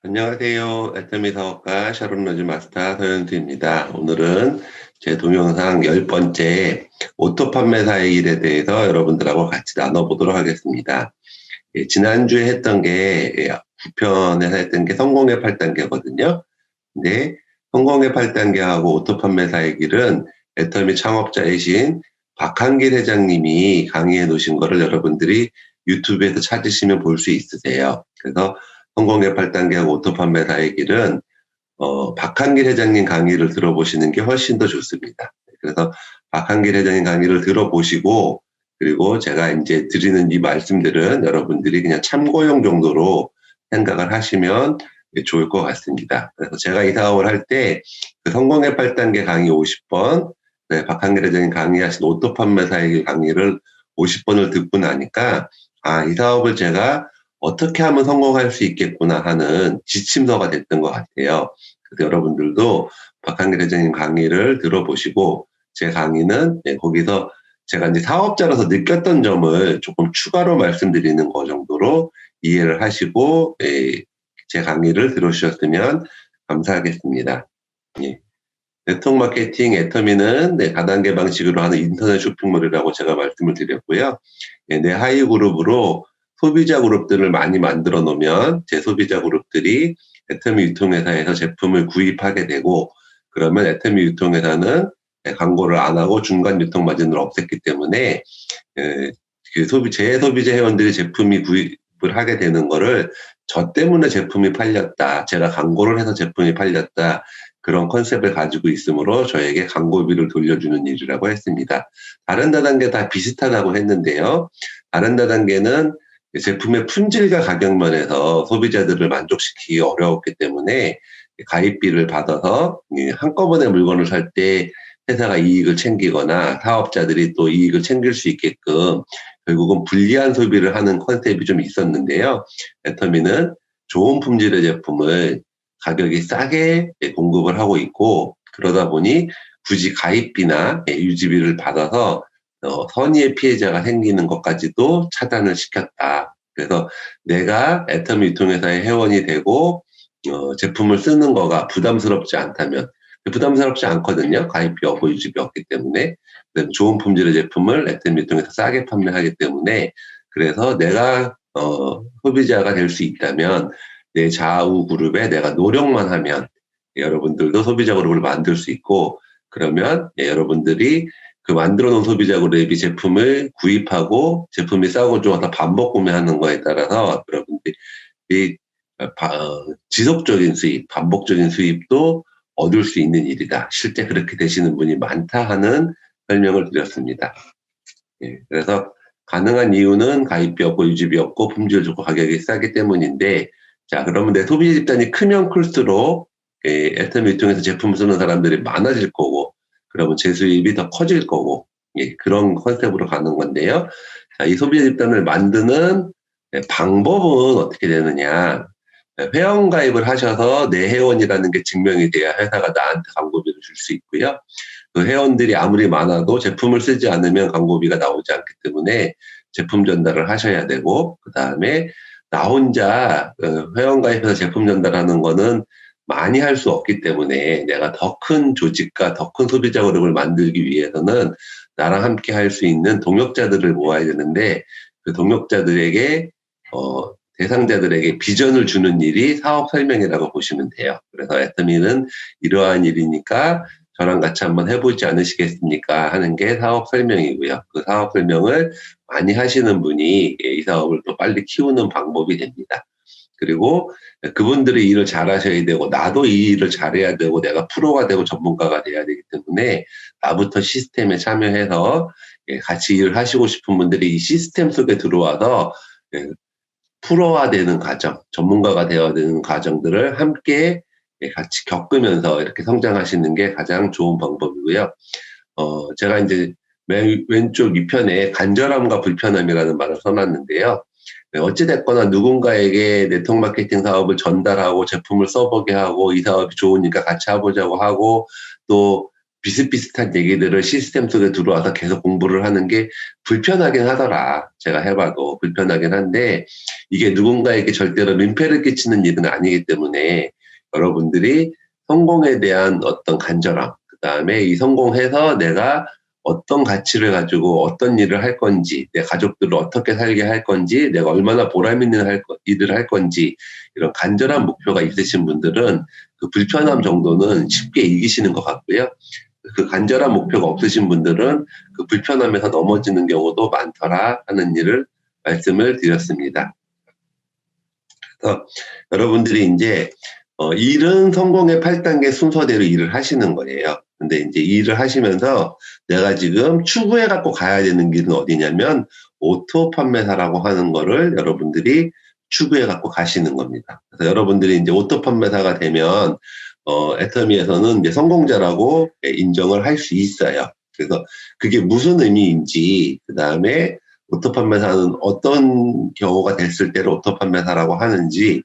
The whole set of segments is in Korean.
안녕하세요. 애터미 사업가 샤론 로즈 마스터 서현수입니다. 오늘은 제 동영상 10번째 오토 판매사의 일에 대해서 여러분들하고 같이 나눠보도록 하겠습니다. 지난주에 했던 게 9편에서 했던 게 성공의 8단계거든요. 근데 성공의 8단계하고 오토 판매사의 길은 애터미 창업자이신 박한길 회장님이 강의해 놓으신 거를 여러분들이 유튜브에서 찾으시면 볼 수 있으세요. 그래서 성공의 8단계하고 오토 판매사의 길은 박한길 회장님 강의를 들어보시는 게 훨씬 더 좋습니다. 그래서 박한길 회장님 강의를 들어보시고, 그리고 제가 이제 드리는 이 말씀들은 여러분들이 그냥 참고용 정도로 생각을 하시면 좋을 것 같습니다. 그래서 제가 이 사업을 할 때 그 성공의 8단계 강의 50번, 박한길 회장님 강의하신 오토 판매사의 길 강의를 50번을 듣고 나니까 이 사업을 제가 어떻게 하면 성공할 수 있겠구나 하는 지침서가 됐던 것 같아요. 그래서 여러분들도 박한길 회장님 강의를 들어보시고, 제 강의는 거기서 제가 이제 사업자로서 느꼈던 점을 조금 추가로 말씀드리는 거 정도로 이해를 하시고 제 강의를 들어주셨으면 감사하겠습니다. 네트워크 마케팅 애터미는 다단계 방식으로 하는 인터넷 쇼핑몰이라고 제가 말씀을 드렸고요. 내 하위 그룹으로 소비자 그룹들을 많이 만들어 놓으면 제 소비자 그룹들이 애터미 유통회사에서 제품을 구입하게 되고, 그러면 애터미 유통회사는 광고를 안 하고 중간 유통 마진을 없앴기 때문에 제 소비자 회원들이 제품이 구입을 하게 되는 거를 저 때문에 제품이 팔렸다, 제가 광고를 해서 제품이 팔렸다, 그런 컨셉을 가지고 있으므로 저에게 광고비를 돌려주는 일이라고 했습니다. 다른 다단계 다 비슷하다고 했는데요. 다른 다단계는 제품의 품질과 가격 면에서 소비자들을 만족시키기 어려웠기 때문에 가입비를 받아서 한꺼번에 물건을 살 때 회사가 이익을 챙기거나 사업자들이 또 이익을 챙길 수 있게끔 결국은 불리한 소비를 하는 컨셉이 좀 있었는데요. 애터미는 좋은 품질의 제품을 가격이 싸게 공급을 하고 있고, 그러다 보니 굳이 가입비나 유지비를 받아서 선의의 피해자가 생기는 것까지도 차단을 시켰다. 그래서 내가 애터미 유통회사의 회원이 되고 제품을 쓰는 거가 부담스럽지 않다면, 부담스럽지 않거든요. 가입비 없고 유지비 없기 때문에. 좋은 품질의 제품을 애터미 유통회사 싸게 판매하기 때문에, 그래서 내가 소비자가 될 수 있다면 내 좌우 그룹에 내가 노력만 하면 여러분들도 소비자 그룹을 만들 수 있고, 그러면 여러분들이 그 만들어 놓은 소비자 그룹이 제품을 구입하고 제품이 싸고 좋아서 반복 구매하는 거에 따라서 여러분들이 지속적인 수입, 반복적인 수입도 얻을 수 있는 일이다. 실제 그렇게 되시는 분이 많다 하는 설명을 드렸습니다. 그래서 가능한 이유는 가입비 없고 유지비 없고 품질 좋고 가격이 싸기 때문인데, 자, 그러면 내 소비자 집단이 크면 클수록 애터미 유통에서 제품을 쓰는 사람들이 많아질 거고, 그러면 제 수입이 더 커질 거고, 그런 컨셉으로 가는 건데요. 자, 이 소비자 집단을 만드는 방법은 어떻게 되느냐. 회원 가입을 하셔서 내 회원이라는 게 증명이 돼야 회사가 나한테 광고비를 줄 수 있고요. 그 회원들이 아무리 많아도 제품을 쓰지 않으면 광고비가 나오지 않기 때문에 제품 전달을 하셔야 되고, 그 다음에 나 혼자 회원 가입해서 제품 전달하는 거는 많이 할 수 없기 때문에 내가 더 큰 조직과 더 큰 소비자 그룹을 만들기 위해서는 나랑 함께 할 수 있는 동역자들을 모아야 되는데, 그 동역자들에게 대상자들에게 비전을 주는 일이 사업 설명이라고 보시면 돼요. 그래서 애터미는 이러한 일이니까 저랑 같이 한번 해보지 않으시겠습니까 하는 게 사업 설명이고요. 그 사업 설명을 많이 하시는 분이 이 사업을 또 빨리 키우는 방법이 됩니다. 그리고 그분들이 일을 잘하셔야 되고, 나도 이 일을 잘해야 되고, 내가 프로가 되고 전문가가 돼야 되기 때문에 나부터 시스템에 참여해서 같이 일을 하시고 싶은 분들이 이 시스템 속에 들어와서 프로화되는 과정, 전문가가 되어야 되는 과정들을 함께 같이 겪으면서 이렇게 성장하시는 게 가장 좋은 방법이고요. 제가 이제 왼쪽 2편에 간절함과 불편함이라는 말을 써놨는데요. 어찌됐거나 누군가에게 네트워크 마케팅 사업을 전달하고 제품을 써보게 하고 이 사업이 좋으니까 같이 해보자고 하고 또 비슷비슷한 얘기들을 시스템 속에 들어와서 계속 공부를 하는 게 불편하긴 하더라. 제가 해봐도 불편하긴 한데 이게 누군가에게 절대로 민폐를 끼치는 일은 아니기 때문에 여러분들이 성공에 대한 어떤 간절함, 그 다음에 이 성공해서 내가 어떤 가치를 가지고 어떤 일을 할 건지, 내 가족들을 어떻게 살게 할 건지, 내가 얼마나 보람 있는 일을 할 건지, 이런 간절한 목표가 있으신 분들은 그 불편함 정도는 쉽게 이기시는 것 같고요. 그 간절한 목표가 없으신 분들은 그 불편함에서 넘어지는 경우도 많더라 하는 일을 말씀을 드렸습니다. 그래서 여러분들이 이제 일은 성공의 8단계 순서대로 일을 하시는 거예요. 근데 이제 일을 하시면서 내가 지금 추구해 갖고 가야 되는 길은 어디냐면 오토 판매사라고 하는 거를 여러분들이 추구해 갖고 가시는 겁니다. 그래서 여러분들이 이제 오토 판매사가 되면 애터미에서는 이제 성공자라고 인정을 할 수 있어요. 그래서 그게 무슨 의미인지, 그 다음에 오토 판매사는 어떤 경우가 됐을 때를 오토 판매사라고 하는지,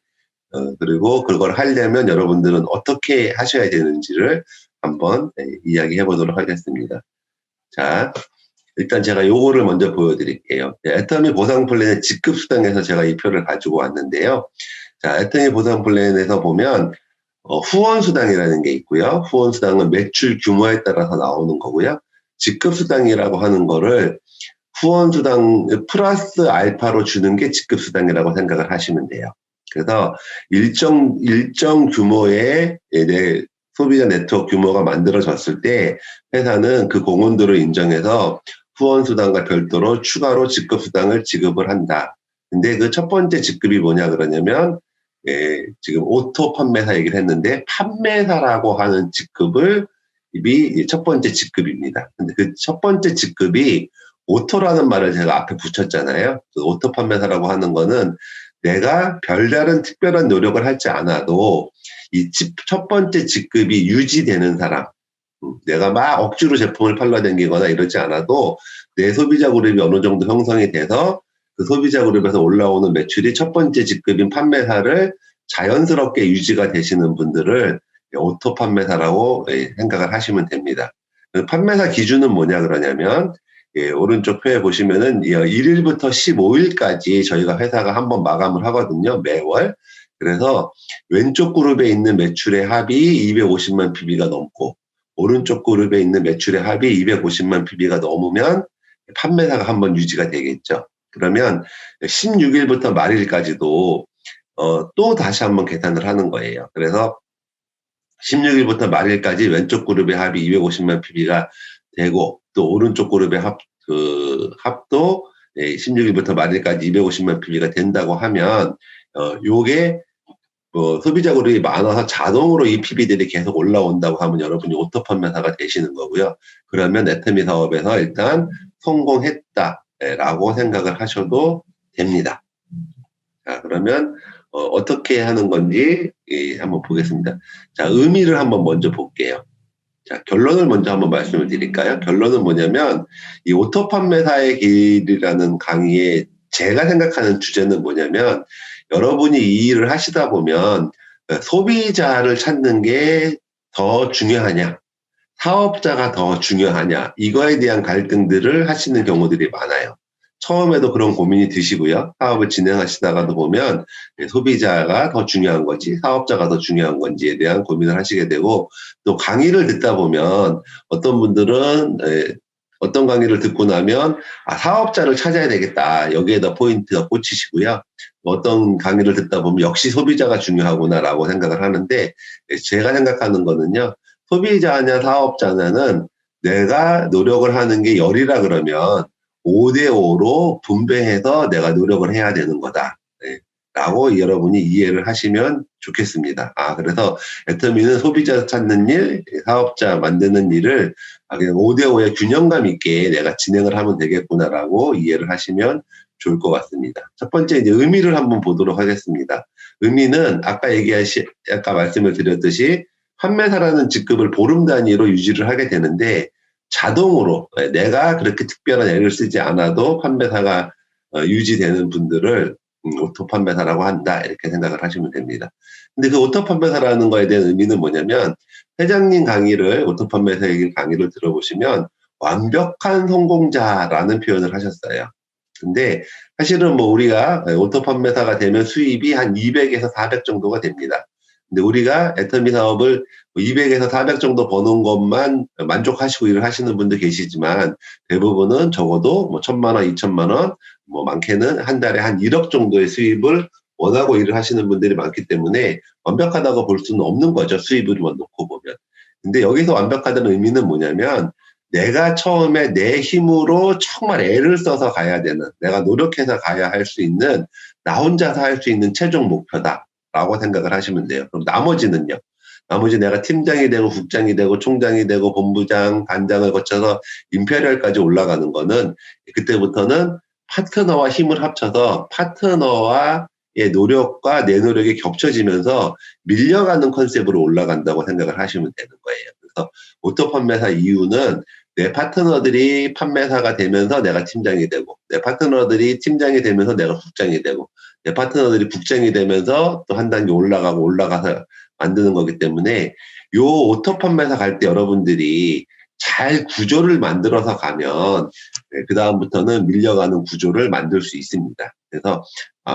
그리고 그걸 하려면 여러분들은 어떻게 하셔야 되는지를 한번 이야기해 보도록 하겠습니다. 자, 일단 제가 요거를 먼저 보여드릴게요. 애터미 보상 플랜의 직급 수당에서 제가 이 표를 가지고 왔는데요. 자, 애터미 보상 플랜에서 보면 후원 수당이라는 게 있고요. 후원 수당은 매출 규모에 따라서 나오는 거고요. 직급 수당이라고 하는 거를 후원 수당 플러스 알파로 주는 게 직급 수당이라고 생각을 하시면 돼요. 그래서 일정 규모의 내 소비자 네트워크 규모가 만들어졌을 때 회사는 그 공헌도를 인정해서 후원 수당과 별도로 추가로 직급 수당을 지급을 한다. 근데 그 첫 번째 직급이 뭐냐 그러냐면 지금 오토 판매사 얘기를 했는데 판매사라고 하는 직급을 이 첫 번째 직급입니다. 근데 그 첫 번째 직급이 오토라는 말을 제가 앞에 붙였잖아요. 그 오토 판매사라고 하는 거는 내가 별다른 특별한 노력을 하지 않아도 이 첫 번째 직급이 유지되는 사람, 내가 막 억지로 제품을 팔러 다니거나 이러지 않아도 내 소비자 그룹이 어느 정도 형성이 돼서 그 소비자 그룹에서 올라오는 매출이 첫 번째 직급인 판매사를 자연스럽게 유지가 되시는 분들을 오토 판매사라고 생각을 하시면 됩니다. 판매사 기준은 뭐냐 그러냐면 오른쪽 표에 보시면은 1일부터 15일까지 저희가 회사가 한번 마감을 하거든요. 매월. 그래서 왼쪽 그룹에 있는 매출의 합이 250만 PB가 넘고 오른쪽 그룹에 있는 매출의 합이 250만 PB가 넘으면 판매사가 한번 유지가 되겠죠. 그러면 16일부터 말일까지도 또 다시 한번 계산을 하는 거예요. 그래서 16일부터 말일까지 왼쪽 그룹의 합이 250만 PB가 되고 또 오른쪽 그룹의 합도 16일부터 말일까지 250만 PB가 된다고 하면 요게 소비자 그룹이 많아서 자동으로 이 PB들이 계속 올라온다고 하면 여러분이 오토 판매사가 되시는 거고요. 그러면 애터미 사업에서 일단 성공했다라고 생각을 하셔도 됩니다. 자, 그러면 어떻게 하는 건지 한번 보겠습니다. 자, 의미를 한번 먼저 볼게요. 자, 결론을 먼저 한번 말씀을 드릴까요? 결론은 뭐냐면 이 오토 판매사의 길이라는 강의에 제가 생각하는 주제는 뭐냐면 여러분이 이 일을 하시다 보면 소비자를 찾는 게 더 중요하냐, 사업자가 더 중요하냐, 이거에 대한 갈등들을 하시는 경우들이 많아요. 처음에도 그런 고민이 드시고요. 사업을 진행하시다가도 보면 소비자가 더 중요한 건지 사업자가 더 중요한 건지에 대한 고민을 하시게 되고 또 강의를 듣다 보면 어떤 분들은 어떤 강의를 듣고 나면 사업자를 찾아야 되겠다. 여기에다 포인트가 꽂히시고요. 어떤 강의를 듣다 보면 역시 소비자가 중요하구나라고 생각을 하는데 제가 생각하는 거는요. 소비자냐 사업자냐는 내가 노력을 하는 게 열이라 그러면 5대5로 분배해서 내가 노력을 해야 되는 거다. 라고 여러분이 이해를 하시면 좋겠습니다. 그래서 애터미는 소비자 찾는 일, 사업자 만드는 일을 그냥 5대5의 균형감 있게 내가 진행을 하면 되겠구나라고 이해를 하시면 좋을 것 같습니다. 첫 번째 이제 의미를 한번 보도록 하겠습니다. 의미는 아까 말씀을 드렸듯이 판매사라는 직급을 보름 단위로 유지를 하게 되는데 자동으로 내가 그렇게 특별한 애를 쓰지 않아도 판매사가 유지되는 분들을 오토 판매사라고 한다. 이렇게 생각을 하시면 됩니다. 근데 그 오토 판매사라는 거에 대한 의미는 뭐냐면 회장님 강의를 오토 판매사의 강의를 들어보시면 완벽한 성공자라는 표현을 하셨어요. 근데 사실은 뭐 우리가 오토 판매사가 되면 수입이 한 200에서 400 정도가 됩니다. 근데 우리가 애터미 사업을 200에서 400 정도 버는 것만 만족하시고 일을 하시는 분도 계시지만 대부분은 적어도 뭐 1,000만 원, 2,000만 원, 뭐 많게는 한 달에 한 1억 정도의 수입을 원하고 일을 하시는 분들이 많기 때문에 완벽하다고 볼 수는 없는 거죠. 수입으로만 놓고 보면. 근데 여기서 완벽하다는 의미는 뭐냐면 내가 처음에 내 힘으로 정말 애를 써서 가야 되는, 내가 노력해서 가야 할 수 있는, 나 혼자서 할 수 있는 최종 목표다라고 생각을 하시면 돼요. 그럼 나머지는요? 나머지 내가 팀장이 되고 국장이 되고 총장이 되고 본부장, 단장을 거쳐서 임페리얼까지 올라가는 거는 그때부터는 파트너와 힘을 합쳐서 파트너와의 노력과 내 노력이 겹쳐지면서 밀려가는 컨셉으로 올라간다고 생각을 하시면 되는 거예요. 그래서 오토 판매사 이유는 내 파트너들이 판매사가 되면서 내가 팀장이 되고, 내 파트너들이 팀장이 되면서 내가 국장이 되고, 내 파트너들이 국장이 되면서 또 한 단계 올라가서 만드는 거기 때문에 요 오토 판매사 갈 때 여러분들이 잘 구조를 만들어서 가면 그 다음부터는 밀려가는 구조를 만들 수 있습니다. 그래서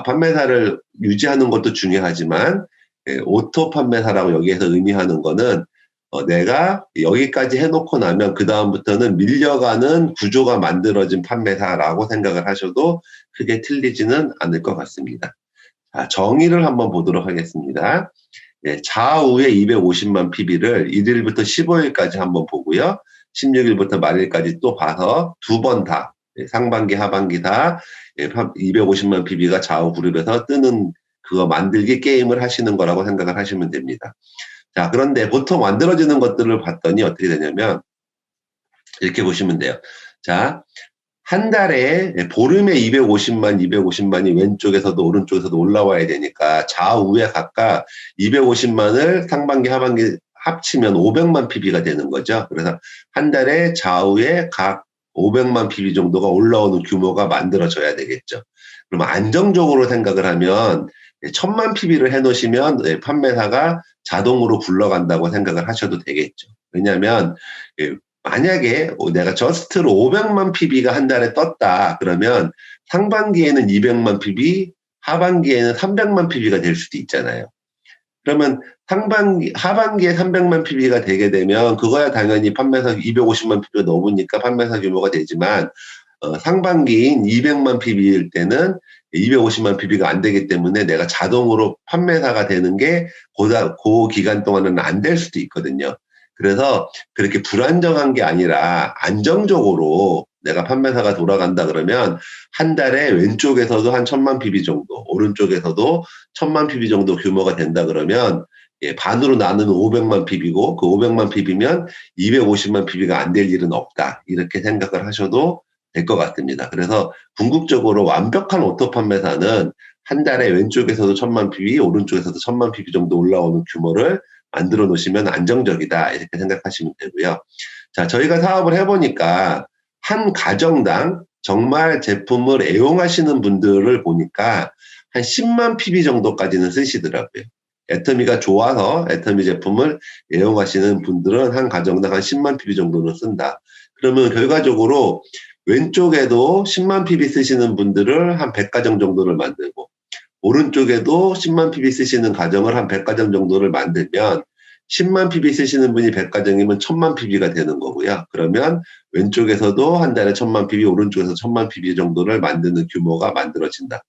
판매사를 유지하는 것도 중요하지만 오토 판매사라고 여기에서 의미하는 거는 내가 여기까지 해놓고 나면 그 다음부터는 밀려가는 구조가 만들어진 판매사라고 생각을 하셔도 크게 틀리지는 않을 것 같습니다. 자, 정의를 한번 보도록 하겠습니다. 좌우에 250만 PB를 1일부터 15일까지 한번 보고요. 16일부터 말일까지 또 봐서 두 번 다, 상반기, 하반기 다 250만 PB가 좌우 그룹에서 뜨는 그거 만들기 게임을 하시는 거라고 생각을 하시면 됩니다. 자, 그런데 보통 만들어지는 것들을 봤더니 어떻게 되냐면 이렇게 보시면 돼요. 자, 한 달에 보름에 250만이 왼쪽에서도 오른쪽에서도 올라와야 되니까 좌우에 각각 250만을 상반기 하반기 합치면 500만 PB가 되는 거죠. 그래서 한 달에 좌우에 각 500만 PB 정도가 올라오는 규모가 만들어져야 되겠죠. 그럼 안정적으로 생각을 하면 1,000만 PB를 해놓으시면 판매사가 자동으로 굴러간다고 생각을 하셔도 되겠죠. 왜냐하면 만약에 내가 저스트로 500만 PB가 한 달에 떴다 그러면 상반기에는 200만 PB, 하반기에는 300만 PB가 될 수도 있잖아요. 그러면 하반기에 300만 PB가 되게 되면 그거야 당연히 판매사 250만 PB가 넘으니까 판매사 규모가 되지만 상반기인 200만 PB일 때는 250만 PB가 안 되기 때문에 내가 자동으로 판매사가 되는 게 그 기간 동안은 안 될 수도 있거든요. 그래서 그렇게 불안정한 게 아니라 안정적으로 내가 판매사가 돌아간다 그러면 한 달에 왼쪽에서도 한 1,000만 PB 정도, 오른쪽에서도 1,000만 PB 정도 규모가 된다 그러면 반으로 나누면 500만 PB고 그 500만 PB면 250만 PB가 안 될 일은 없다. 이렇게 생각을 하셔도 될 것 같습니다. 그래서 궁극적으로 완벽한 오토 판매사는 한 달에 왼쪽에서도 1,000만 PB, 오른쪽에서도 1,000만 PB 정도 올라오는 규모를 만들어 놓으시면 안정적이다. 이렇게 생각하시면 되고요. 자, 저희가 사업을 해보니까 한 가정당 정말 제품을 애용하시는 분들을 보니까 한 10만 PB 정도까지는 쓰시더라고요. 애터미가 좋아서 애터미 제품을 애용하시는 분들은 한 가정당 한 10만 PB 정도는 쓴다. 그러면 결과적으로 왼쪽에도 10만 PB 쓰시는 분들을 한 100가정 정도를 만들고 오른쪽에도 10만 PB 쓰시는 가정을 한 100가정 정도를 만들면 10만 PB 쓰시는 분이 100가정이면 1,000만 PB가 되는 거고요. 그러면 왼쪽에서도 한 달에 1,000만 PB, 오른쪽에서 1,000만 PB 정도를 만드는 규모가 만들어진다.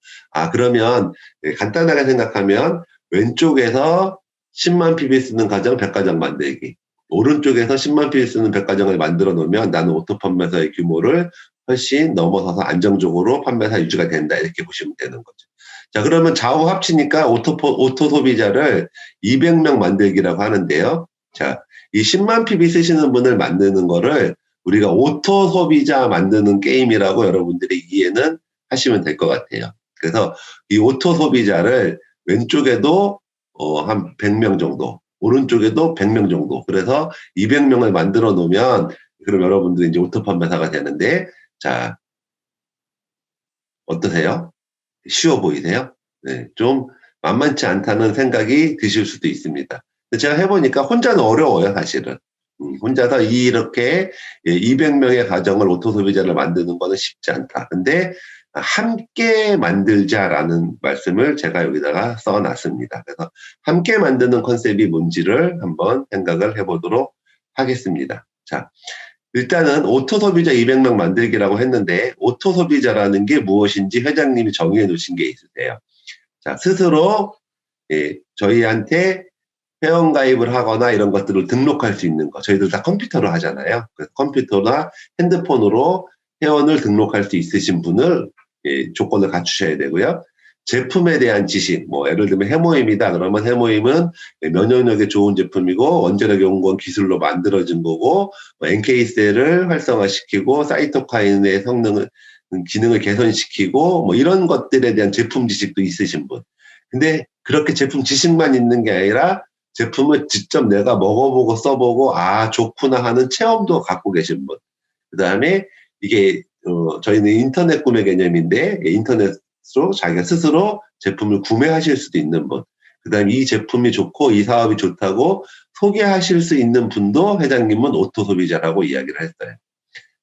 그러면 간단하게 생각하면 왼쪽에서 10만 PB 쓰는 가정 100가정 만들기. 오른쪽에서 10만 PB 쓰는 100가정을 만들어 놓으면 나는 오토 판매사의 규모를 훨씬 넘어서서 안정적으로 판매사 유지가 된다. 이렇게 보시면 되는 거죠. 자, 그러면 좌우 합치니까 오토 소비자를 200명 만들기라고 하는데요. 자, 이 10만 PB 쓰시는 분을 만드는 거를 우리가 오토 소비자 만드는 게임이라고 여러분들이 이해는 하시면 될 것 같아요. 그래서 이 오토 소비자를 왼쪽에도 한 100명 정도, 오른쪽에도 100명 정도. 그래서 200명을 만들어 놓으면 그럼 여러분들이 이제 오토 판매사가 되는데, 자, 어떠세요? 쉬워 보이세요? 네, 좀 만만치 않다는 생각이 드실 수도 있습니다. 제가 해보니까 혼자는 어려워요, 사실은. 혼자서 이렇게 200명의 가정을 오토소비자를 만드는 거는 쉽지 않다. 근데 함께 만들자라는 말씀을 제가 여기다가 써놨습니다. 그래서 함께 만드는 컨셉이 뭔지를 한번 생각을 해보도록 하겠습니다. 자, 일단은 오토소비자 200명 만들기라고 했는데 오토소비자라는 게 무엇인지 회장님이 정의해 놓으신 게 있으세요. 자, 스스로 저희한테 회원가입을 하거나 이런 것들을 등록할 수 있는 거. 저희들 다 컴퓨터로 하잖아요. 그래서 컴퓨터나 핸드폰으로 회원을 등록할 수 있으신 분을 조건을 갖추셔야 되고요. 제품에 대한 지식, 뭐 예를 들면 해모임이다 그러면 해모임은 면역력에 좋은 제품이고 원자력 연구원 기술로 만들어진 거고 뭐 NK셀을 활성화시키고 사이토카인의 성능을 기능을 개선시키고 뭐 이런 것들에 대한 제품 지식도 있으신 분. 근데 그렇게 제품 지식만 있는 게 아니라 제품을 직접 내가 먹어보고 써보고 아 좋구나 하는 체험도 갖고 계신 분. 그 다음에 이게 저희는 인터넷 구매 개념인데 인터넷으로 자기가 스스로 제품을 구매하실 수도 있는 분. 그 다음에 이 제품이 좋고 이 사업이 좋다고 소개하실 수 있는 분도 회장님은 오토소비자라고 이야기를 했어요.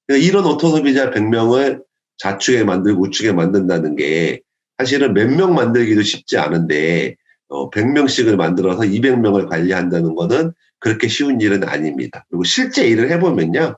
이런 오토소비자 100명을 좌측에 만들고 우측에 만든다는 게 사실은 몇 명 만들기도 쉽지 않은데 100명씩을 만들어서 200명을 관리한다는 거는 그렇게 쉬운 일은 아닙니다. 그리고 실제 일을 해보면요.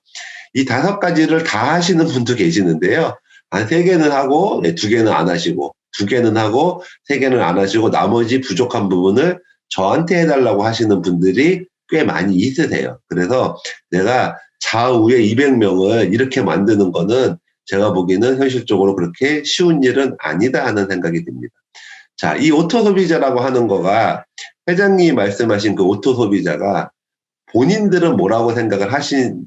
이 5가지를 다 하시는 분도 계시는데요. 한 3개는 하고 2개는 안 하시고 2개는 하고 3개는 안 하시고 나머지 부족한 부분을 저한테 해달라고 하시는 분들이 꽤 많이 있으세요. 그래서 내가 좌우에 200명을 이렇게 만드는 거는 제가 보기에는 현실적으로 그렇게 쉬운 일은 아니다 하는 생각이 듭니다. 자, 이 오토소비자라고 하는 거가 회장님이 말씀하신 그 오토소비자가 본인들은 뭐라고 생각을 하시는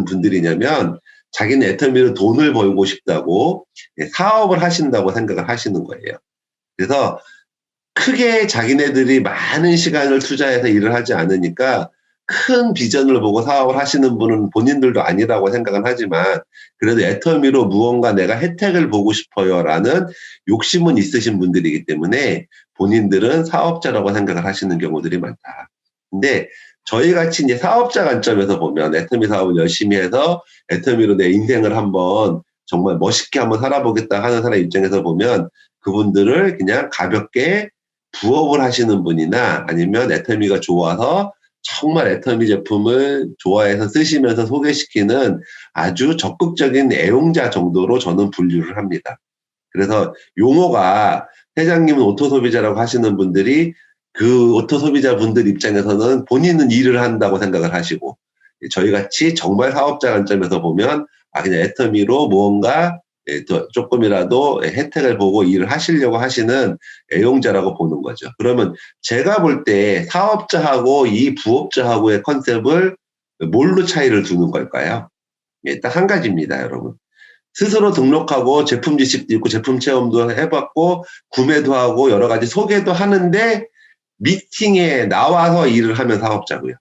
분들이냐면 자기는 애터미로 돈을 벌고 싶다고 사업을 하신다고 생각을 하시는 거예요. 그래서 크게 자기네들이 많은 시간을 투자해서 일을 하지 않으니까 큰 비전을 보고 사업을 하시는 분은 본인들도 아니라고 생각은 하지만 그래도 애터미로 무언가 내가 혜택을 보고 싶어요라는 욕심은 있으신 분들이기 때문에 본인들은 사업자라고 생각을 하시는 경우들이 많다. 근데 저희 같이 이제 사업자 관점에서 보면 애터미 사업을 열심히 해서 애터미로 내 인생을 한번 정말 멋있게 한번 살아보겠다 하는 사람 입장에서 보면 그분들을 그냥 가볍게 부업을 하시는 분이나 아니면 애터미가 좋아서 정말 애터미 제품을 좋아해서 쓰시면서 소개시키는 아주 적극적인 애용자 정도로 저는 분류를 합니다. 그래서 용어가 회장님은 오토소비자라고 하시는 분들이 그 오토소비자 분들 입장에서는 본인은 일을 한다고 생각을 하시고 저희같이 정말 사업자 관점에서 보면 그냥 애터미로 무언가 조금이라도 혜택을 보고 일을 하시려고 하시는 애용자라고 보는 거죠. 그러면 제가 볼 때 사업자하고 이 부업자하고의 컨셉을 뭘로 차이를 두는 걸까요? 딱 한 가지입니다, 여러분. 스스로 등록하고 제품 지식도 있고 제품 체험도 해봤고 구매도 하고 여러 가지 소개도 하는데 미팅에 나와서 일을 하면 사업자고요.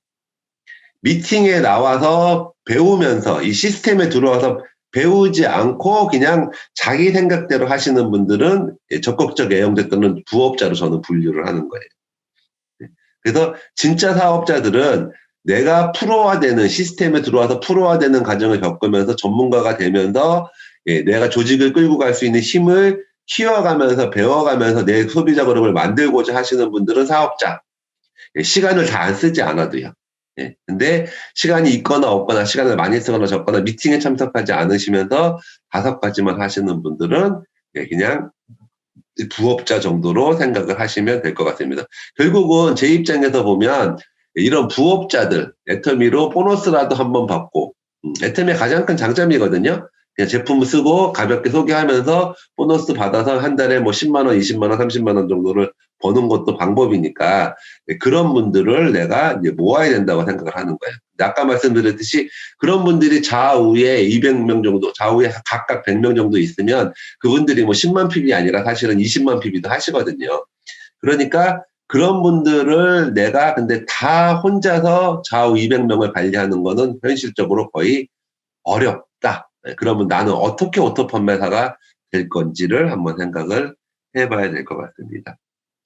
미팅에 나와서 배우면서 이 시스템에 들어와서 배우지 않고 그냥 자기 생각대로 하시는 분들은 적극적 애용자 또는 부업자로 저는 분류를 하는 거예요. 그래서 진짜 사업자들은 내가 프로화되는 시스템에 들어와서 프로화되는 과정을 겪으면서 전문가가 되면서 내가 조직을 끌고 갈 수 있는 힘을 키워가면서 배워가면서 내 소비자 그룹을 만들고자 하시는 분들은 사업자. 시간을 다 안 쓰지 않아도요. 근데 시간이 있거나 없거나 시간을 많이 쓰거나 적거나 미팅에 참석하지 않으시면서 5가지만 하시는 분들은 그냥 부업자 정도로 생각을 하시면 될 것 같습니다. 결국은 제 입장에서 보면 이런 부업자들 애터미로 보너스라도 한번 받고 애터미의 가장 큰 장점이거든요. 그냥 제품을 쓰고 가볍게 소개하면서 보너스 받아서 한 달에 뭐 10만 원, 20만 원, 30만 원 정도를 버는 것도 방법이니까 그런 분들을 내가 이제 모아야 된다고 생각을 하는 거예요. 아까 말씀드렸듯이 그런 분들이 좌우에 200명 정도, 좌우에 각각 100명 정도 있으면 그분들이 뭐 10만 PB 아니라 사실은 20만 PB도 하시거든요. 그러니까 그런 분들을 내가 근데 다 혼자서 좌우 200명을 관리하는 거는 현실적으로 거의 어렵다. 그러면 나는 어떻게 오토 판매사가 될 건지를 한번 생각을 해봐야 될 것 같습니다.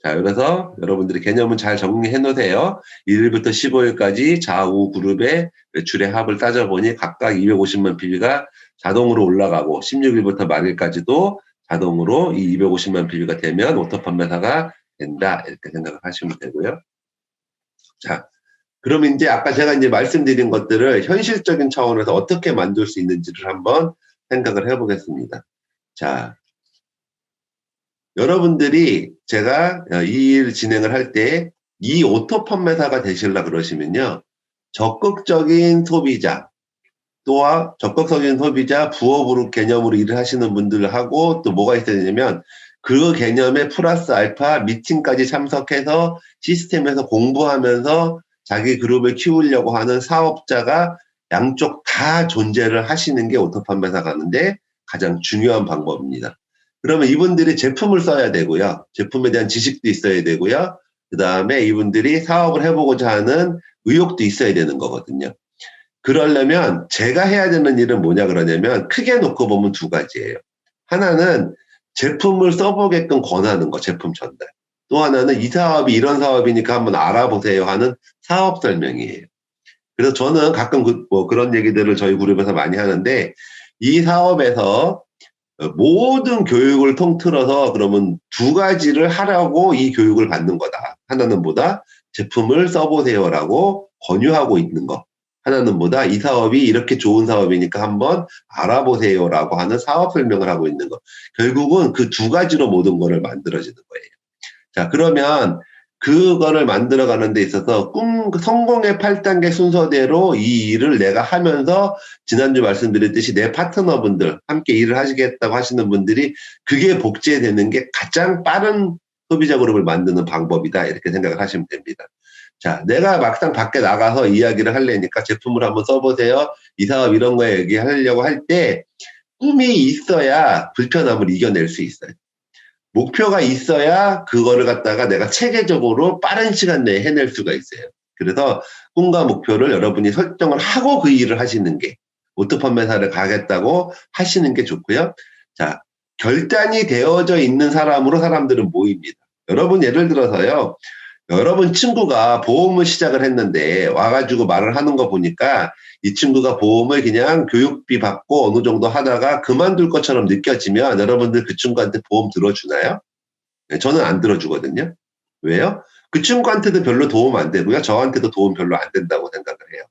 자, 그래서 여러분들이 개념은 잘 정리해 놓으세요. 1일부터 15일까지 좌우 그룹의 매출의 합을 따져보니 각각 250만 PB가 자동으로 올라가고 16일부터 말일까지도 자동으로 이 250만 PB가 되면 오토 판매사가 된다. 이렇게 생각을 하시면 되고요. 자, 그럼 이제 아까 제가 이제 말씀드린 것들을 현실적인 차원에서 어떻게 만들 수 있는지를 한번 생각을 해보겠습니다. 자, 여러분들이 제가 이 일 진행을 할 때 이 오토 판매사가 되시려 그러시면요. 적극적인 소비자, 또한 적극적인 소비자, 부업으로 개념으로 일을 하시는 분들하고 또 뭐가 있어야 되냐면 그 개념에 플러스 알파 미팅까지 참석해서 시스템에서 공부하면서 자기 그룹을 키우려고 하는 사업자가 양쪽 다 존재를 하시는 게 오토 판매사가 하는데 가장 중요한 방법입니다. 그러면 이분들이 제품을 써야 되고요. 제품에 대한 지식도 있어야 되고요. 그 다음에 이분들이 사업을 해보고자 하는 의욕도 있어야 되는 거거든요. 그러려면 제가 해야 되는 일은 뭐냐 그러냐면 크게 놓고 보면 두 가지예요. 하나는 제품을 써보게끔 권하는 거, 제품 전달. 또 하나는 이 사업이 이런 사업이니까 한번 알아보세요 하는 사업 설명이에요. 그래서 저는 가끔 그런 얘기들을 저희 그룹에서 많이 하는데 이 사업에서 모든 교육을 통틀어서 그러면 두 가지를 하라고 이 교육을 받는 거다. 하나는 뭐다? 제품을 써보세요라고 권유하고 있는 거. 하나는 뭐다? 이 사업이 이렇게 좋은 사업이니까 한번 알아보세요라고 하는 사업 설명을 하고 있는 거. 결국은 그 두 가지로 모든 거를 만들어지는 거예요. 자, 그러면 그거를 만들어가는 데 있어서 성공의 8단계 순서대로 이 일을 내가 하면서 지난주 말씀드렸듯이 내 파트너분들 함께 일을 하시겠다고 하시는 분들이 그게 복제되는 게 가장 빠른 소비자 그룹을 만드는 방법이다 이렇게 생각을 하시면 됩니다. 자, 내가 막상 밖에 나가서 이야기를 하려니까 제품을 한번 써보세요. 이 사업 이런 거에 얘기하려고 할 때 꿈이 있어야 불편함을 이겨낼 수 있어요. 목표가 있어야 그거를 갖다가 내가 체계적으로 빠른 시간 내에 해낼 수가 있어요. 그래서 꿈과 목표를 여러분이 설정을 하고 그 일을 하시는 게 오토 판매사를 가겠다고 하시는 게 좋고요. 자, 결단이 되어져 있는 사람으로 사람들은 모입니다. 여러분 예를 들어서요. 여러분 친구가 보험을 시작을 했는데 와가지고 말을 하는 거 보니까 이 친구가 보험을 그냥 교육비 받고 어느 정도 하다가 그만둘 것처럼 느껴지면 여러분들 그 친구한테 보험 들어주나요? 네, 저는 안 들어주거든요. 왜요? 그 친구한테도 별로 도움 안 되고요. 저한테도 도움 별로 안 된다고 생각을 해요.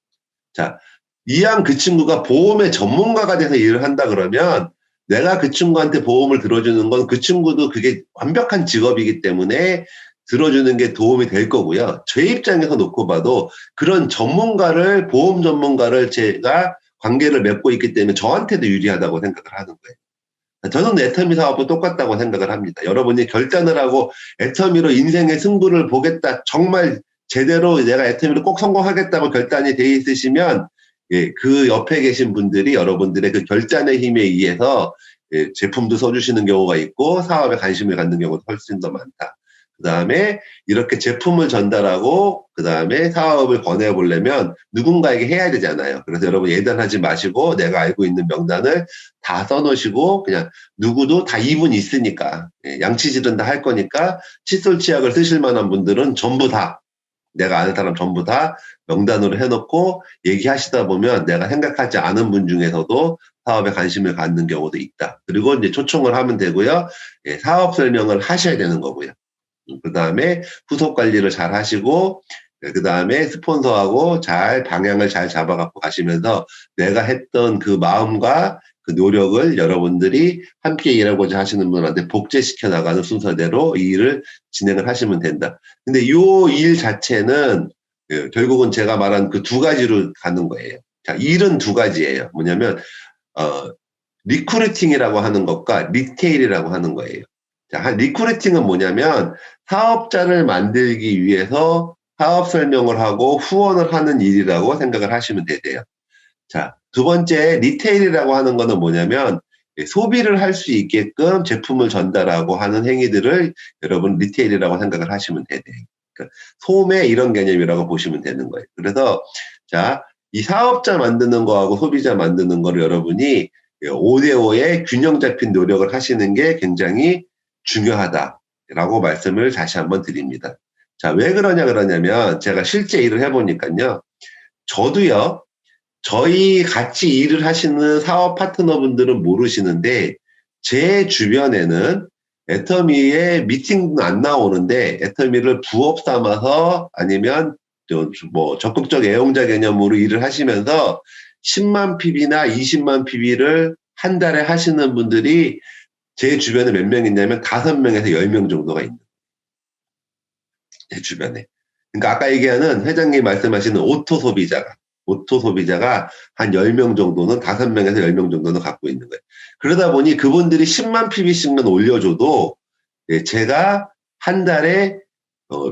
자, 이왕 그 친구가 보험의 전문가가 돼서 일을 한다 그러면 내가 그 친구한테 보험을 들어주는 건 그 친구도 그게 완벽한 직업이기 때문에 들어주는 게 도움이 될 거고요. 제 입장에서 놓고 봐도 그런 전문가를, 보험 전문가를 제가 관계를 맺고 있기 때문에 저한테도 유리하다고 생각을 하는 거예요. 저는 애터미 사업도 똑같다고 생각을 합니다. 여러분이 결단을 하고 애터미로 인생의 승부를 보겠다. 정말 제대로 내가 애터미로 꼭 성공하겠다고 결단이 돼 있으시면 예, 그 옆에 계신 분들이 여러분들의 그 결단의 힘에 의해서 예, 제품도 써주시는 경우가 있고 사업에 관심을 갖는 경우도 훨씬 더 많다. 그 다음에 이렇게 제품을 전달하고 그 다음에 사업을 권해보려면 누군가에게 해야 되잖아요. 그래서 여러분 예단하지 마시고 내가 알고 있는 명단을 다 써놓으시고 그냥 누구도 다 이분 있으니까 양치질은 다 할 거니까 칫솔 치약을 쓰실 만한 분들은 전부 다 내가 아는 사람 전부 다 명단으로 해놓고 얘기하시다 보면 내가 생각하지 않은 분 중에서도 사업에 관심을 갖는 경우도 있다. 그리고 이제 초청을 하면 되고요. 예, 사업 설명을 하셔야 되는 거고요. 그 다음에 후속 관리를 잘 하시고, 그 다음에 스폰서하고 잘 방향을 잘 잡아갖고 가시면서 내가 했던 그 마음과 그 노력을 여러분들이 함께 일하고자 하시는 분한테 복제시켜 나가는 순서대로 이 일을 진행을 하시면 된다. 근데 이 일 자체는 결국은 제가 말한 그 두 가지로 가는 거예요. 자, 일은 두 가지예요. 뭐냐면, 리크루팅이라고 하는 것과 리테일이라고 하는 거예요. 자, 리크루팅은 뭐냐면 사업자를 만들기 위해서 사업 설명을 하고 후원을 하는 일이라고 생각을 하시면 되세요. 자, 두 번째 리테일이라고 하는 거는 뭐냐면 소비를 할 수 있게끔 제품을 전달하고 하는 행위들을 여러분 리테일이라고 생각을 하시면 되세요. 그러니까 소매 이런 개념이라고 보시면 되는 거예요. 그래서 자, 이 사업자 만드는 거하고 소비자 만드는 거를 여러분이 5대5의 균형 잡힌 노력을 하시는 게 굉장히 중요하다라고 말씀을 다시 한번 드립니다. 자, 왜 그러냐면 제가 실제 일을 해보니까요. 저도요. 저희 같이 일을 하시는 사업 파트너분들은 모르시는데 제 주변에는 애터미에 미팅은 안 나오는데 애터미를 부업 삼아서 아니면 뭐 적극적 애용자 개념으로 일을 하시면서 10만 PB나 20만 PB를 한 달에 하시는 분들이 제 주변에 몇 명 있냐면 5명에서 10명 정도가 있는 제 주변에. 그러니까 아까 얘기하는 회장님 말씀하시는 오토 소비자가 한 10명 정도는 5명에서 10명 정도는 갖고 있는 거예요. 그러다 보니 그분들이 10만 PB씩만 올려줘도 제가 한 달에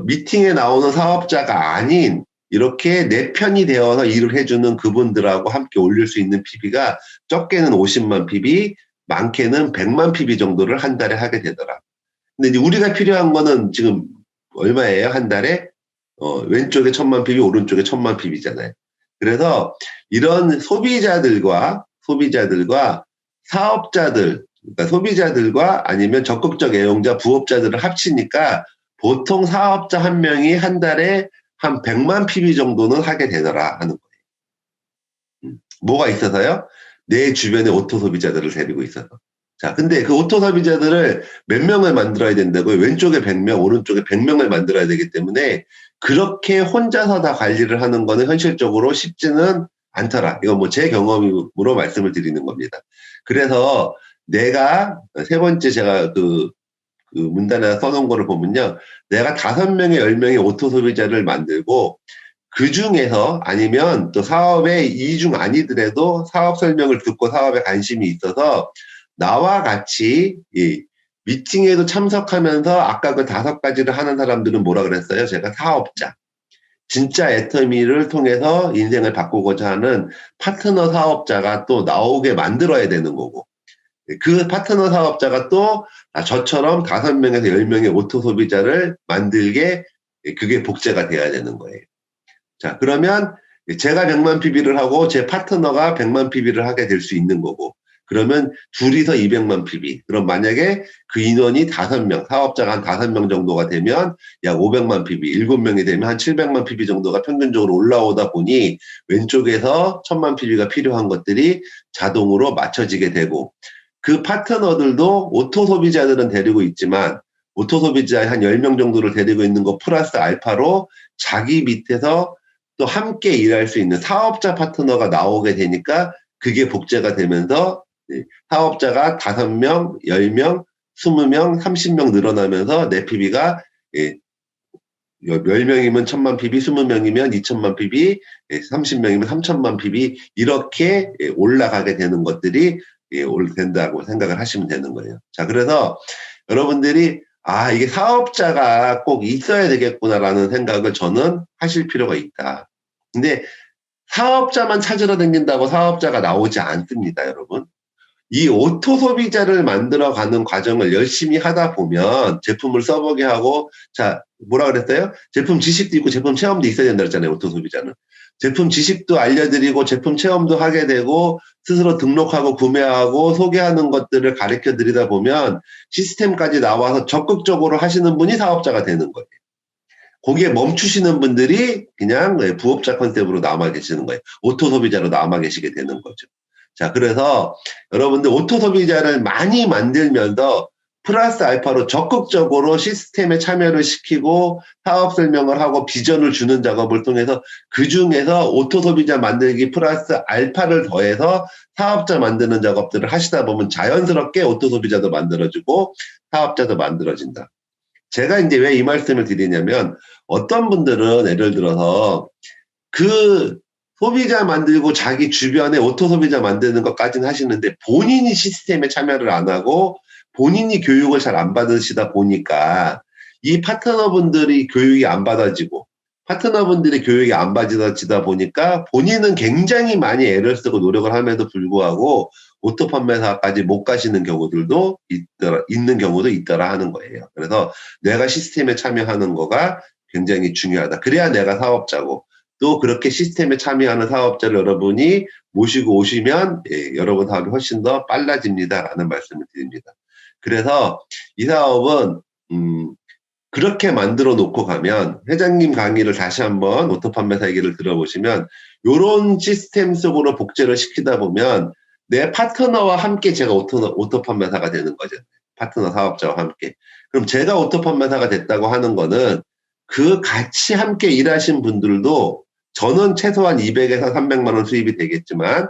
미팅에 나오는 사업자가 아닌 이렇게 내 편이 되어서 일을 해주는 그분들하고 함께 올릴 수 있는 PB가 적게는 50만 PB, 많게는 100만 PB 정도를 한 달에 하게 되더라. 근데 이제 우리가 필요한 거는 지금 얼마예요? 한 달에? 왼쪽에 1000만 PB, 오른쪽에 1000만 PB잖아요. 그래서 이런 소비자들과 사업자들, 그러니까 소비자들과 아니면 적극적 애용자, 부업자들을 합치니까 보통 사업자 한 명이 한 달에 한 100만 PB 정도는 하게 되더라 하는 거예요. 뭐가 있어서요? 내 주변에 오토 소비자들을 데리고 있어서. 자, 근데 그 오토 소비자들을 몇 명을 만들어야 된다고요? 왼쪽에 100명, 오른쪽에 100명을 만들어야 되기 때문에 그렇게 혼자서 다 관리를 하는 거는 현실적으로 쉽지는 않더라. 이건 뭐 제 경험으로 말씀을 드리는 겁니다. 그래서 내가 세 번째 제가 그 문단에 써놓은 거를 보면요. 내가 5명에 10명의 오토 소비자를 만들고 그 중에서 아니면 또 사업에 이중 아니더라도 사업 설명을 듣고 사업에 관심이 있어서 나와 같이 이 미팅에도 참석하면서 아까 그 5가지를 하는 사람들은 뭐라 그랬어요? 제가 사업자. 진짜 애터미를 통해서 인생을 바꾸고자 하는 파트너 사업자가 또 나오게 만들어야 되는 거고 그 파트너 사업자가 또 저처럼 5명에서 10명의 오토 소비자를 만들게 그게 복제가 돼야 되는 거예요. 자, 그러면 제가 100만 PB를 하고 제 파트너가 100만 PB를 하게 될 수 있는 거고 그러면 둘이서 200만 PB. 그럼 만약에 그 인원이 5명, 사업자가 한 5명 정도가 되면 약 500만 PB, 7명이 되면 한 700만 PB 정도가 평균적으로 올라오다 보니 왼쪽에서 1000만 PB가 필요한 것들이 자동으로 맞춰지게 되고 그 파트너들도 오토 소비자들은 데리고 있지만 오토 소비자 한 10명 정도를 데리고 있는 거 플러스 알파로 자기 밑에서 또 함께 일할 수 있는 사업자 파트너가 나오게 되니까 그게 복제가 되면서 사업자가 5명, 10명, 20명, 30명 늘어나면서 내 PB가 10명이면 1000만 PB, 20명이면 2000만 PB, 30명이면 3000만 PB 이렇게 올라가게 되는 것들이 된다고 생각을 하시면 되는 거예요. 자, 그래서 여러분들이 이게 사업자가 꼭 있어야 되겠구나라는 생각을 저는 하실 필요가 있다. 근데 사업자만 찾으러 다닌다고 사업자가 나오지 않습니다, 여러분. 이 오토 소비자를 만들어가는 과정을 열심히 하다 보면 제품을 써보게 하고, 자, 뭐라 그랬어요? 제품 지식도 있고 제품 체험도 있어야 된다 그랬잖아요, 오토 소비자는. 제품 지식도 알려드리고 제품 체험도 하게 되고 스스로 등록하고 구매하고 소개하는 것들을 가르쳐 드리다 보면 시스템까지 나와서 적극적으로 하시는 분이 사업자가 되는 거예요. 거기에 멈추시는 분들이 그냥 부업자 컨셉으로 남아 계시는 거예요. 오토 소비자로 남아 계시게 되는 거죠. 자, 그래서 여러분들 오토 소비자를 많이 만들면서 플러스 알파로 적극적으로 시스템에 참여를 시키고 사업 설명을 하고 비전을 주는 작업을 통해서 그 중에서 오토 소비자 만들기 플러스 알파를 더해서 사업자 만드는 작업들을 하시다 보면 자연스럽게 오토 소비자도 만들어지고 사업자도 만들어진다. 제가 이제 왜 이 말씀을 드리냐면 어떤 분들은 예를 들어서 그 소비자 만들고 자기 주변에 오토 소비자 만드는 것까지는 하시는데 본인이 시스템에 참여를 안 하고 본인이 교육을 잘 안 받으시다 보니까 이 파트너분들이 교육이 안 받아지고 파트너분들이 교육이 안 받아지다 보니까 본인은 굉장히 많이 애를 쓰고 노력을 함에도 불구하고 오토 판매사까지 못 가시는 경우들도 있는 경우도 있더라 하는 거예요. 그래서 내가 시스템에 참여하는 거가 굉장히 중요하다. 그래야 내가 사업자고 또 그렇게 시스템에 참여하는 사업자를 여러분이 모시고 오시면 여러분 사업이 훨씬 더 빨라집니다라는 말씀을 드립니다. 그래서 이 사업은 그렇게 만들어 놓고 가면 회장님 강의를 다시 한번 오토 판매사 얘기를 들어보시면 요런 시스템 속으로 복제를 시키다 보면 내 파트너와 함께 제가 오토 판매사가 되는 거죠. 파트너 사업자와 함께. 그럼 제가 오토 판매사가 됐다고 하는 거는 그 같이 함께 일하신 분들도 저는 최소한 200에서 300만 원 수입이 되겠지만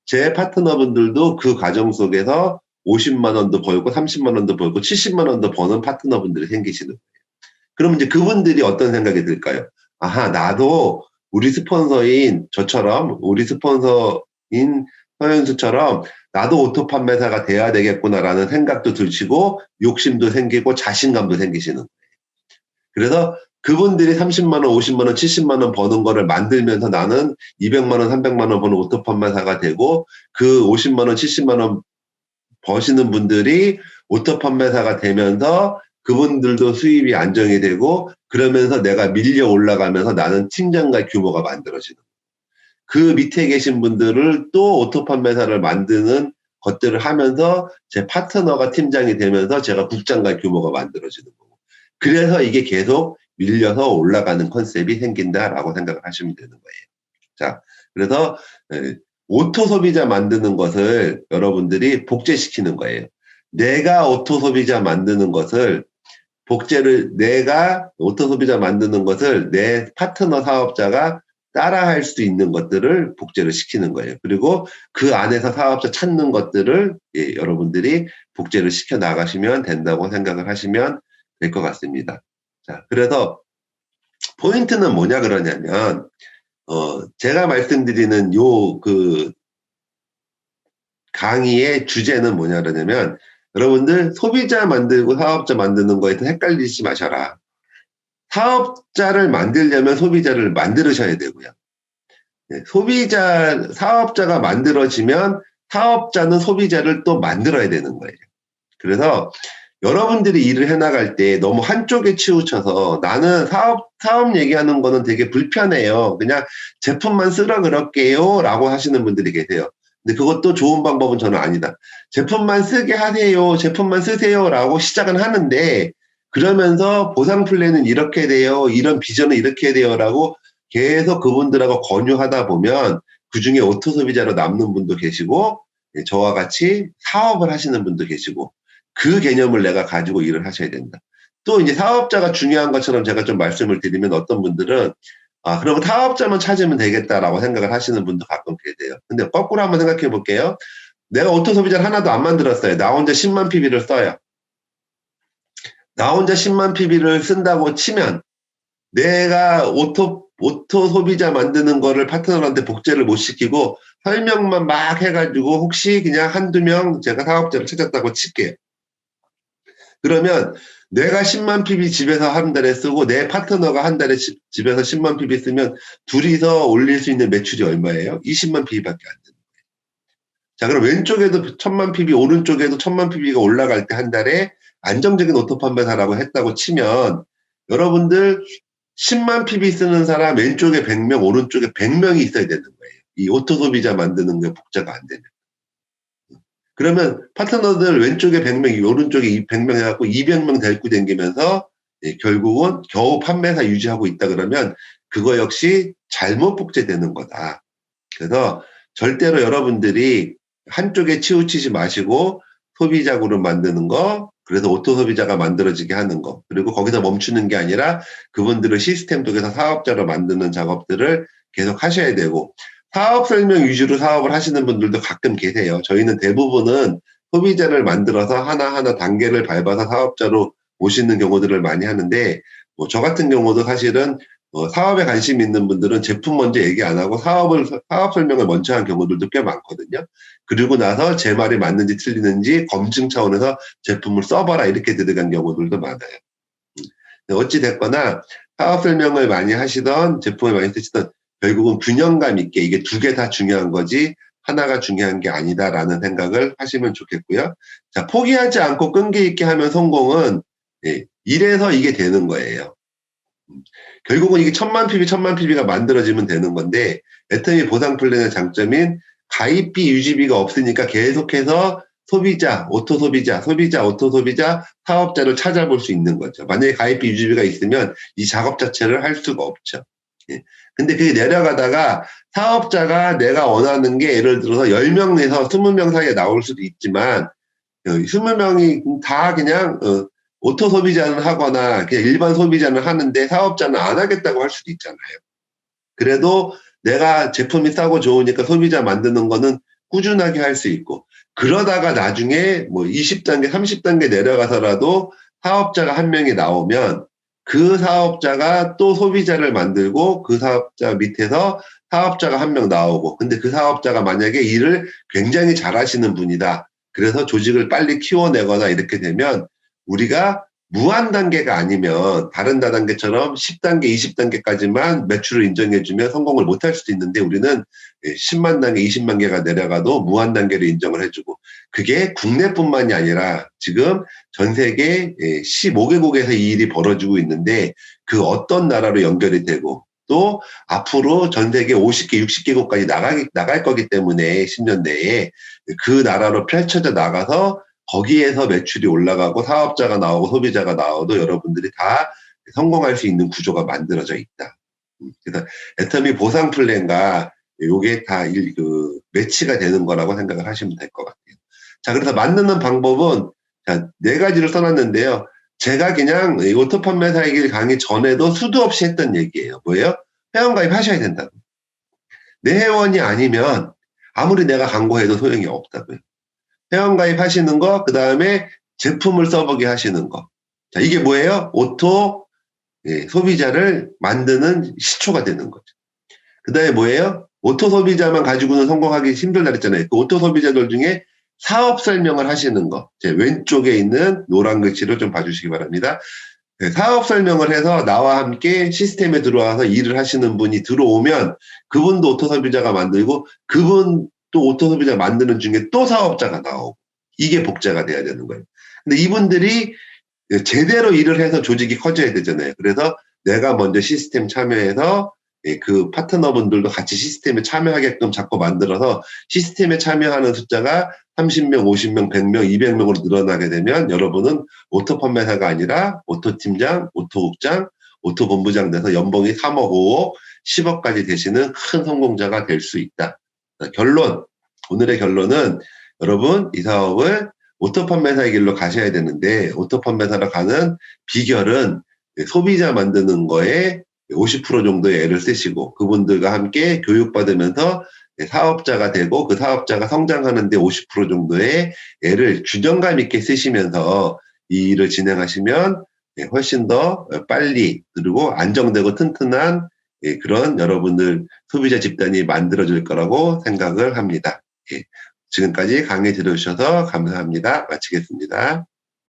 제 파트너분들도 그 과정 속에서 50만 원도 벌고 30만 원도 벌고 70만 원도 버는 파트너분들이 생기시는 거예요. 그럼 이제 그분들이 어떤 생각이 들까요? 아하, 나도 우리 스폰서인 저처럼, 우리 스폰서인 서현수처럼 나도 오토 판매사가 돼야 되겠구나라는 생각도 드시고 욕심도 생기고 자신감도 생기시는 거예요. 그래서 그분들이 30만 원, 50만 원, 70만 원 버는 거를 만들면서 나는 200만 원, 300만 원 버는 오토 판매사가 되고 그 50만 원, 70만 원 버시는 분들이 오토 판매사가 되면서 그분들도 수입이 안정이 되고 그러면서 내가 밀려 올라가면서 나는 팀장과 규모가 만들어지는 거예요. 그 밑에 계신 분들을 또 오토 판매사를 만드는 것들을 하면서 제 파트너가 팀장이 되면서 제가 국장과 규모가 만들어지는 거고 그래서 이게 계속 밀려서 올라가는 컨셉이 생긴다라고 생각을 하시면 되는 거예요. 자, 그래서 오토 소비자 만드는 것을 여러분들이 복제시키는 거예요. 내가 오토 소비자 만드는 것을 내가 오토 소비자 만드는 것을 내 파트너 사업자가 따라할 수 있는 것들을 복제를 시키는 거예요. 그리고 그 안에서 사업자 찾는 것들을 여러분들이 복제를 시켜 나가시면 된다고 생각을 하시면 될 것 같습니다. 자, 그래서 포인트는 뭐냐 그러냐면 제가 말씀드리는 강의의 주제는 뭐냐 그러냐면 여러분들 소비자 만들고 사업자 만드는 거에서 헷갈리지 마셔라. 사업자를 만들려면 소비자를 만들으셔야 되고요. 사업자가 만들어지면 사업자는 소비자를 또 만들어야 되는 거예요. 그래서 여러분들이 일을 해나갈 때 너무 한쪽에 치우쳐서 나는 사업 얘기하는 거는 되게 불편해요. 그냥 제품만 쓰라 그럴게요. 라고 하시는 분들이 계세요. 근데 그것도 좋은 방법은 저는 아니다. 제품만 쓰게 하세요. 제품만 쓰세요. 라고 시작은 하는데 그러면서 보상 플랜은 이렇게 돼요. 이런 비전은 이렇게 돼요. 라고 계속 그분들하고 권유하다 보면 그중에 오토 소비자로 남는 분도 계시고 저와 같이 사업을 하시는 분도 계시고 그 개념을 내가 가지고 일을 하셔야 된다. 또 이제 사업자가 중요한 것처럼 제가 좀 말씀을 드리면 어떤 분들은 그러면 사업자만 찾으면 되겠다라고 생각을 하시는 분도 가끔 계세요. 근데 거꾸로 한번 생각해 볼게요. 내가 오토 소비자를 하나도 안 만들었어요. 나 혼자 10만 PB를 써요. 나 혼자 10만 PB를 쓴다고 치면 내가 오토 소비자 만드는 거를 파트너한테 복제를 못 시키고 설명만 막 해가지고 혹시 그냥 한두 명 제가 사업자를 찾았다고 칠게요. 그러면 내가 10만 PB 집에서 한 달에 쓰고 내 파트너가 한 달에 집에서 10만 PB 쓰면 둘이서 올릴 수 있는 매출이 얼마예요? 20만 PB밖에 안 되는 거예요. 자, 그럼 왼쪽에도 1000만 PB, 오른쪽에도 1000만 PB가 올라갈 때 한 달에 안정적인 오토 판매사라고 했다고 치면 여러분들 10만 PB 쓰는 사람 왼쪽에 100명, 오른쪽에 100명이 있어야 되는 거예요. 이 오토 소비자 만드는 게 복제가 안 되면. 그러면 파트너들 왼쪽에 100명, 오른쪽에 100명 해갖고 200명 데리고 다니면서 결국은 겨우 판매사 유지하고 있다 그러면 그거 역시 잘못 복제되는 거다. 그래서 절대로 여러분들이 한쪽에 치우치지 마시고 소비자 그룹 만드는 거, 그래서 오토 소비자가 만들어지게 하는 거, 그리고 거기서 멈추는 게 아니라 그분들을 시스템 속에서 사업자로 만드는 작업들을 계속 하셔야 되고 사업 설명 위주로 사업을 하시는 분들도 가끔 계세요. 저희는 대부분은 소비자를 만들어서 하나하나 단계를 밟아서 사업자로 모시는 경우들을 많이 하는데 저 같은 경우도 사실은 사업에 관심 있는 분들은 제품 먼저 얘기 안 하고 사업 설명을 먼저 한 경우들도 꽤 많거든요. 그리고 나서 제 말이 맞는지 틀리는지 검증 차원에서 제품을 써봐라 이렇게 들어간 경우들도 많아요. 어찌 됐거나 사업 설명을 많이 하시던 제품을 많이 쓰시던 결국은 균형감 있게 이게 두 개 다 중요한 거지 하나가 중요한 게 아니다라는 생각을 하시면 좋겠고요. 자, 포기하지 않고 끈기 있게 하면 성공은 이래서 이게 되는 거예요. 결국은 이게 1000만 PB가 만들어지면 되는 건데 애터미 보상 플랜의 장점인 가입비 유지비가 없으니까 계속해서 소비자, 오토 소비자, 오토 소비자, 사업자를 찾아볼 수 있는 거죠. 만약에 가입비 유지비가 있으면 이 작업 자체를 할 수가 없죠. 예. 근데 그게 내려가다가 사업자가 내가 원하는 게 예를 들어서 10명 내서 20명 사이에 나올 수도 있지만 20명이 다 그냥 오토 소비자는 하거나 그냥 일반 소비자는 하는데 사업자는 안 하겠다고 할 수도 있잖아요. 그래도 내가 제품이 싸고 좋으니까 소비자 만드는 거는 꾸준하게 할 수 있고 그러다가 나중에 뭐 20단계, 30단계 내려가서라도 사업자가 한 명이 나오면 그 사업자가 또 소비자를 만들고 그 사업자 밑에서 사업자가 한 명 나오고 근데 그 사업자가 만약에 일을 굉장히 잘하시는 분이다. 그래서 조직을 빨리 키워내거나 이렇게 되면 우리가 무한 단계가 아니면 다른 다단계처럼 10단계, 20단계까지만 매출을 인정해주면 성공을 못할 수도 있는데 우리는 10만 단계, 20만 개가 내려가도 무한 단계를 인정을 해주고 그게 국내뿐만이 아니라 지금 전 세계 15개국에서 이 일이 벌어지고 있는데 그 어떤 나라로 연결이 되고 또 앞으로 전 세계 50개, 60개국까지 나갈 거기 때문에 10년 내에 그 나라로 펼쳐져 나가서 거기에서 매출이 올라가고 사업자가 나오고 소비자가 나와도 여러분들이 다 성공할 수 있는 구조가 만들어져 있다. 그래서 애터미 보상 플랜과 요게 다 매치가 되는 거라고 생각을 하시면 될 것 같아요. 자, 그래서 만드는 방법은 자, 4가지를 써놨는데요. 제가 그냥 오토 판매사의 길 강의 전에도 수도 없이 했던 얘기예요. 뭐예요? 회원가입 하셔야 된다고. 내 회원이 아니면 아무리 내가 광고해도 소용이 없다고요. 회원가입 하시는 거, 그 다음에 제품을 써보게 하시는 거. 자, 이게 뭐예요? 오토 소비자를 만드는 시초가 되는 거죠. 그 다음에 뭐예요? 오토 소비자만 가지고는 성공하기 힘들다 그랬잖아요. 그 오토 소비자들 중에 사업 설명을 하시는 거. 제 왼쪽에 있는 노란 글씨를 좀 봐주시기 바랍니다. 사업 설명을 해서 나와 함께 시스템에 들어와서 일을 하시는 분이 들어오면 그분도 오토 소비자가 만들고 그분 또 오토 소비자 만드는 중에 또 사업자가 나오고 이게 복제가 돼야 되는 거예요. 근데 이분들이 제대로 일을 해서 조직이 커져야 되잖아요. 그래서 내가 먼저 시스템 참여해서 그 파트너분들도 같이 시스템에 참여하게끔 자꾸 만들어서 시스템에 참여하는 숫자가 30명, 50명, 100명, 200명으로 늘어나게 되면 여러분은 오토 판매사가 아니라 오토 팀장, 오토 국장, 오토 본부장 돼서 연봉이 3억, 5억, 10억까지 되시는 큰 성공자가 될 수 있다. 결론, 오늘의 결론은 여러분 이 사업을 오토 판매사의 길로 가셔야 되는데 오토 판매사로 가는 비결은 소비자 만드는 거에 50% 정도의 애를 쓰시고 그분들과 함께 교육받으면서 사업자가 되고 그 사업자가 성장하는데 50% 정도의 애를 균형감 있게 쓰시면서 이 일을 진행하시면 훨씬 더 빨리 그리고 안정되고 튼튼한 그런 여러분들 소비자 집단이 만들어질 거라고 생각을 합니다. 지금까지 강의 들어주셔서 감사합니다. 마치겠습니다.